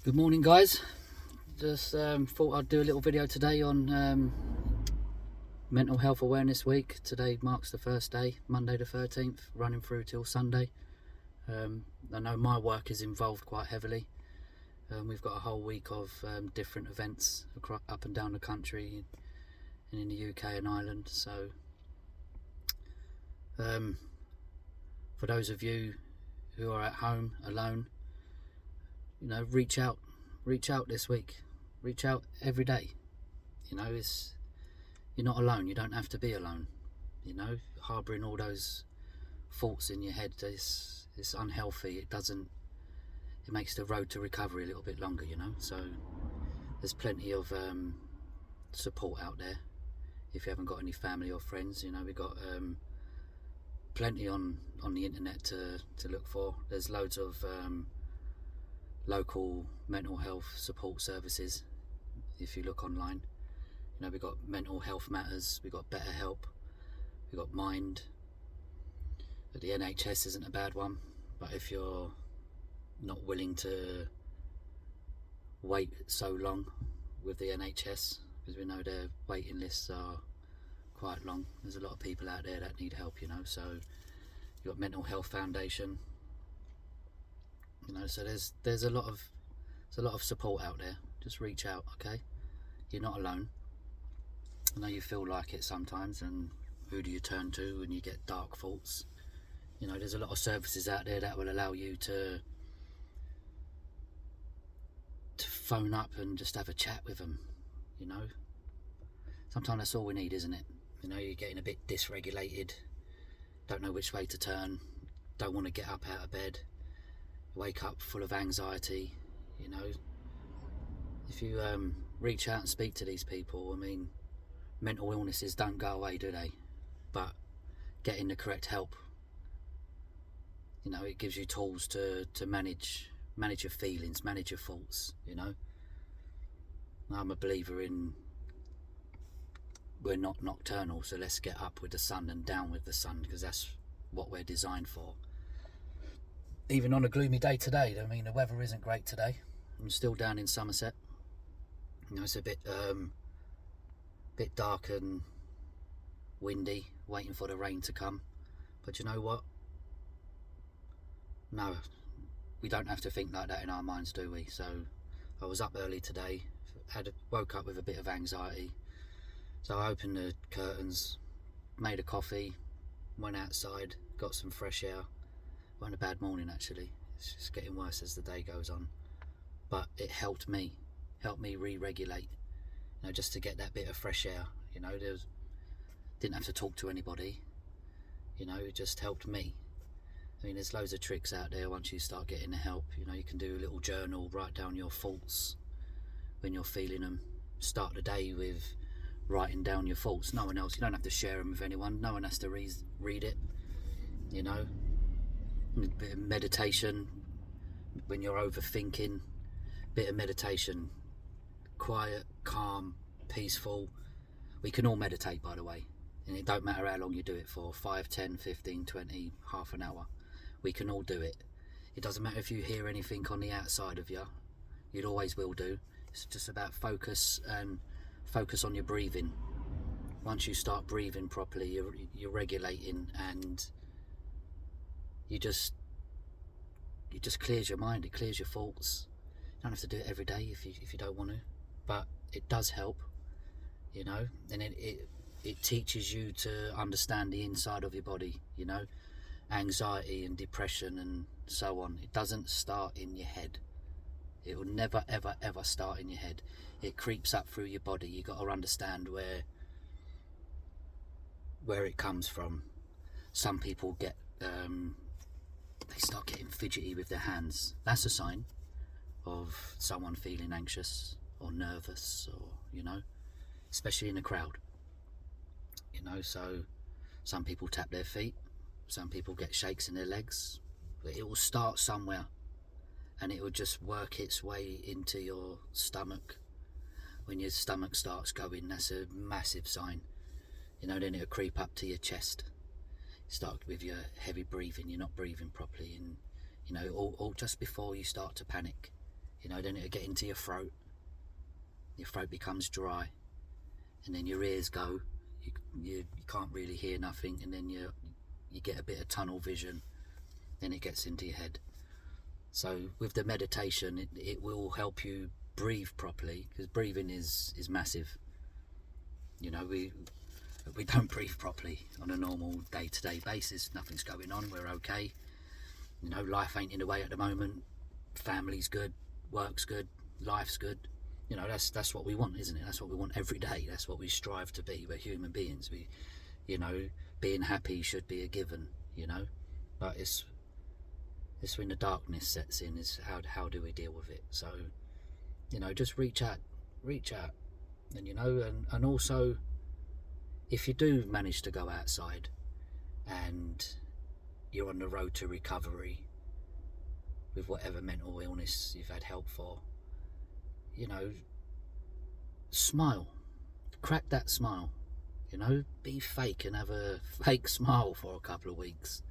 Good morning, guys. Just thought I'd do a little video today on Mental Health Awareness Week. Today marks the first day, Monday the 13th, running through till Sunday. I know my work is involved quite heavily. We've got a whole week of different events up and down the country and in the UK and Ireland. So for those of you who are at home alone, reach out this week, reach out every day. You're not alone. You don't have to be alone. Harboring all those thoughts in your head is unhealthy. It makes the road to recovery a little bit longer. So there's plenty of support out there. If you haven't got any family or friends, we've got plenty on the internet to look for. There's loads of local mental health support services. If you look online, we've got Mental Health Matters, we've got Better Help, we've got Mind. But the NHS isn't a bad one, but if you're not willing to wait so long with the NHS, because we know their waiting lists are quite long, there's a lot of people out there that need help. So you've got Mental Health Foundation. So there's a lot of support out there. Just reach out, okay? You're not alone. I know you feel like it sometimes, and who do you turn to when you get dark thoughts? There's a lot of services out there that will allow you to phone up and just have a chat with them. Sometimes that's all we need, isn't it? You're getting a bit dysregulated, don't know which way to turn, don't want to get up out of bed, wake up full of anxiety. If you reach out and speak to these people, mental illnesses don't go away, do they? But getting the correct help, it gives you tools to manage your feelings, manage your thoughts. I'm a believer in, we're not nocturnal, so let's get up with the sun and down with the sun, because that's what we're designed for. Even on a gloomy day today, the weather isn't great today. I'm still down in Somerset. It's a bit dark and windy, waiting for the rain to come. But you know what? No, we don't have to think like that in our minds, do we? So I was up early today, woke up with a bit of anxiety. So I opened the curtains, made a coffee, went outside, got some fresh air. Wasn't a bad morning, actually. It's just getting worse as the day goes on, but it helped me re-regulate, just to get that bit of fresh air. Didn't have to talk to anybody, it just helped me. There's loads of tricks out there once you start getting the help. You can do a little journal, write down your thoughts when you're feeling them. Start the day with writing down your thoughts. No one else, you don't have to share them with anyone, no one has to read it. A bit of meditation when you're overthinking, bit of meditation, quiet, calm, peaceful. We can all meditate, by the way, and it don't matter how long you do it for, 5, 10, 15, 20, half an hour. We can all do it. It doesn't matter if you hear anything on the outside of you, you always will do. It's just about focus on your breathing. Once you start breathing properly, you're regulating, and it just clears your mind, it clears your thoughts. You don't have to do it every day if you don't want to, but it does help, and it teaches you to understand the inside of your body. Anxiety and depression and so on, it doesn't start in your head. It will never ever ever start in your head. It creeps up through your body. You got to understand where it comes from. Some people get they start getting fidgety with their hands. That's a sign of someone feeling anxious or nervous, or especially in a crowd. So some people tap their feet, some people get shakes in their legs. But it will start somewhere, and it will just work its way into your stomach. When your stomach starts going, that's a massive sign. Then it'll creep up to your chest. Start with your heavy breathing, you're not breathing properly, and or just before you start to panic, You know, then it'll get into your throat. Your throat becomes dry, and then your ears go. You can't really hear nothing, and then you get a bit of tunnel vision. Then it gets into your head. So with the meditation, it will help you breathe properly, because breathing is massive. You know, we don't breathe properly on a normal day-to-day basis. Nothing's going on, we're okay. You know, life ain't in the way at the moment. Family's good, work's good, life's good. You know, that's what we want, isn't it? That's what we want every day. That's what we strive to be. We're human beings. You know, being happy should be a given, you know. But it's when the darkness sets in, is how do we deal with it? So, you know, just reach out. And, you know, and also, if you do manage to go outside and you're on the road to recovery with whatever mental illness you've had help for, you know, smile. Crack that smile. You know, be fake and have a fake smile for a couple of weeks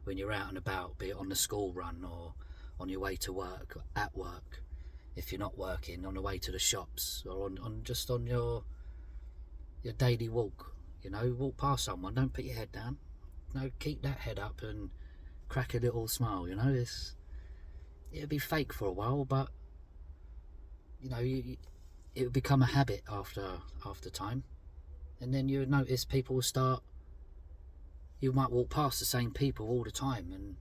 when you're out and about, be it on the school run or on your way to work, or at work, if you're not working, on the way to the shops, or on just on your daily walk. You know, walk past someone, don't put your head down. No, keep that head up and crack a little smile. You know, it'll be fake for a while, but you know, it will become a habit after time, and then you notice people will start. You might walk past the same people all the time, and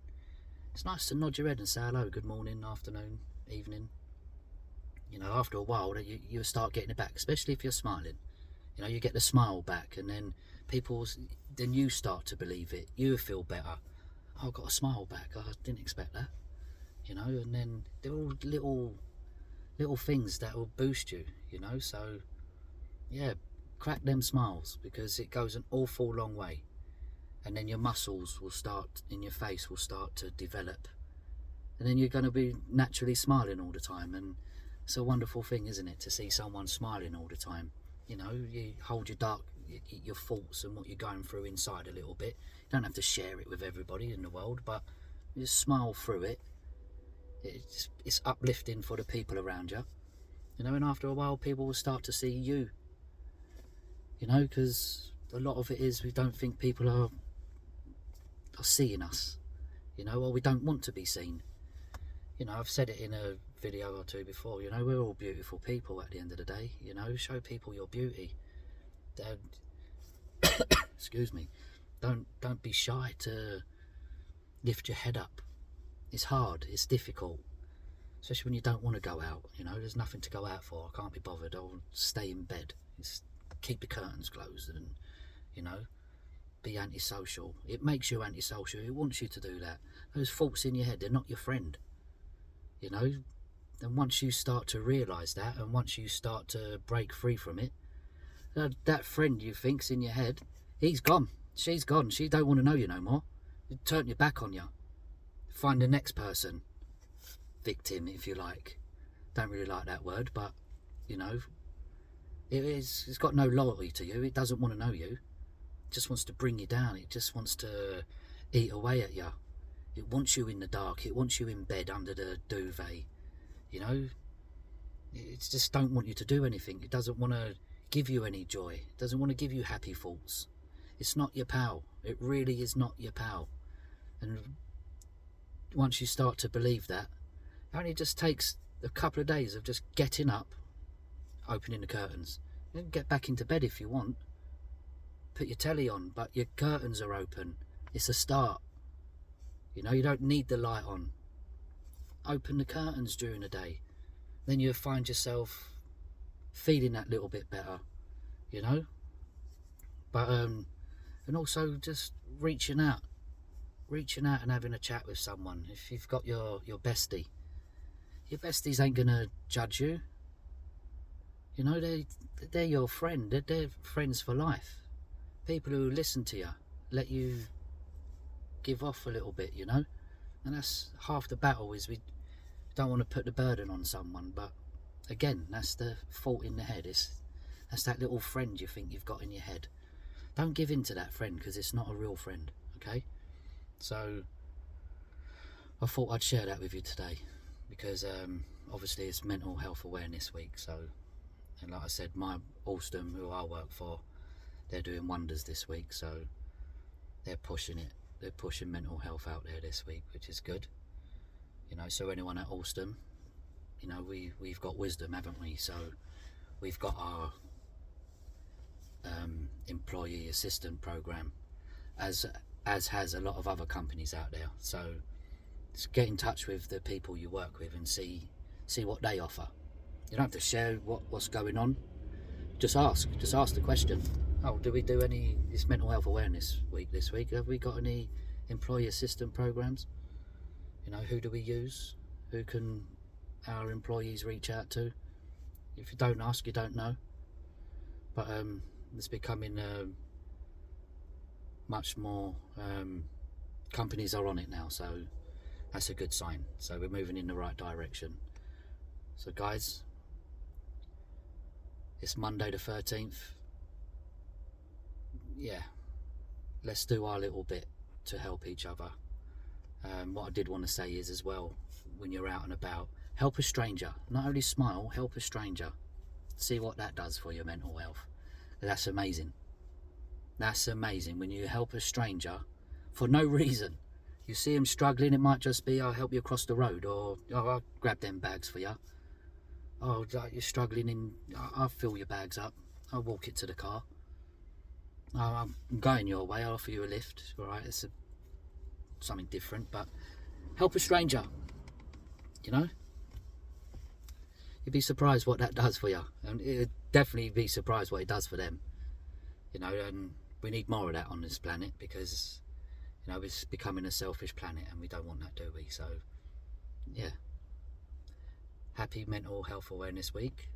it's nice to nod your head and say hello, good morning, afternoon, evening. You know, after a while, you start getting it back, especially if you're smiling. You know, you get the smile back, and then then you start to believe it. You feel better. Oh, I got a smile back. I didn't expect that. You know, and then they're all little things that will boost you. You know, so yeah, crack them smiles, because it goes an awful long way. And then your muscles will start in your face will start to develop, and then you're going to be naturally smiling all the time. And it's a wonderful thing, isn't it, to see someone smiling all the time. You know, you hold your thoughts and what you're going through inside a little bit. You don't have to share it with everybody in the world, but you just smile through it. It's uplifting for the people around you. You know, and after a while, people will start to see you. You know, because a lot of it is we don't think people are seeing us, you know, or we don't want to be seen. You know, I've said it in a video or two before, you know, we're all beautiful people at the end of the day. You know, show people your beauty. Excuse me, don't be shy to lift your head up. It's hard, it's difficult, especially when you don't want to go out. You know, there's nothing to go out for. I can't be bothered, I'll stay in bed. Keep the curtains closed, and, you know, be antisocial. It makes you antisocial. It wants you to do that. Those thoughts in your head, they're not your friend. You know, and once you start to realise that, and once you start to break free from it, that friend you think's in your head, he's gone. She's gone. She don't want to know you no more. You turn your back on you. Find the next person. Victim, if you like. Don't really like that word, but, you know, it's got no loyalty to you. It doesn't want to know you. It just wants to bring you down. It just wants to eat away at you. It wants you in the dark. It wants you in bed under the duvet. You know, it just don't want you to do anything. It doesn't want to give you any joy. It doesn't want to give you happy thoughts. It's not your pal. It really is not your pal. And once you start to believe that, it only just takes a couple of days of just getting up, opening the curtains. You can get back into bed if you want. Put your telly on, but your curtains are open. It's a start. You know, you don't need the light on. Open the curtains during the day. Then you'll find yourself feeling that little bit better, you know. But and also just reaching out and having a chat with someone. If you've got your bestie, your besties ain't gonna judge you. You know, they're your friend. They're friends for life. People who listen to you, let you give off a little bit, you know. And that's half the battle, is we don't want to put the burden on someone. But again, that's the fault in the head. That's that little friend you think you've got in your head. Don't give in to that friend, because it's not a real friend, okay? So I thought I'd share that with you today. because obviously it's Mental Health Awareness Week. So, and like I said, my Alstom, who I work for, they're doing wonders this week. So they're pushing it. They're pushing mental health out there this week, which is good. You know, so anyone at Alstom, you know, we've got wisdom, haven't we? So we've got our employee assistant program, as has a lot of other companies out there. So just get in touch with the people you work with and see what they offer. You don't have to share what's going on. Just ask the question. Oh, do we do any? It's Mental Health Awareness Week this week. Have we got any employee assistant programs? You know, who do we use? Who can our employees reach out to? If you don't ask, you don't know. But it's becoming much more. Companies are on it now, so that's a good sign. So we're moving in the right direction. So guys, it's Monday the 13th. Yeah, let's do our little bit to help each other. What I did want to say is as well, when you're out and about, help a stranger. Not only smile, help a stranger. See what that does for your mental health. That's amazing. That's amazing. When you help a stranger for no reason. You see him struggling, it might just be, I'll help you across the road, or I'll grab them bags for you. Oh, you're struggling, I'll fill your bags up. I'll walk it to the car. I'm going your way, I'll offer you a lift. Alright, it's something different, but help a stranger. You know? You'd be surprised what that does for you. And it'd definitely be surprised what it does for them. You know, and we need more of that on this planet, because, you know, it's becoming a selfish planet and we don't want that, do we? So, yeah. Happy Mental Health Awareness Week.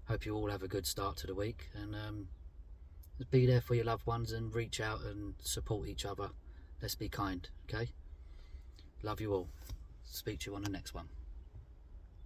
Hope you all have a good start to the week, and be there for your loved ones and reach out and support each other. Let's be kind, okay? Love you all. Speak to you on the next one.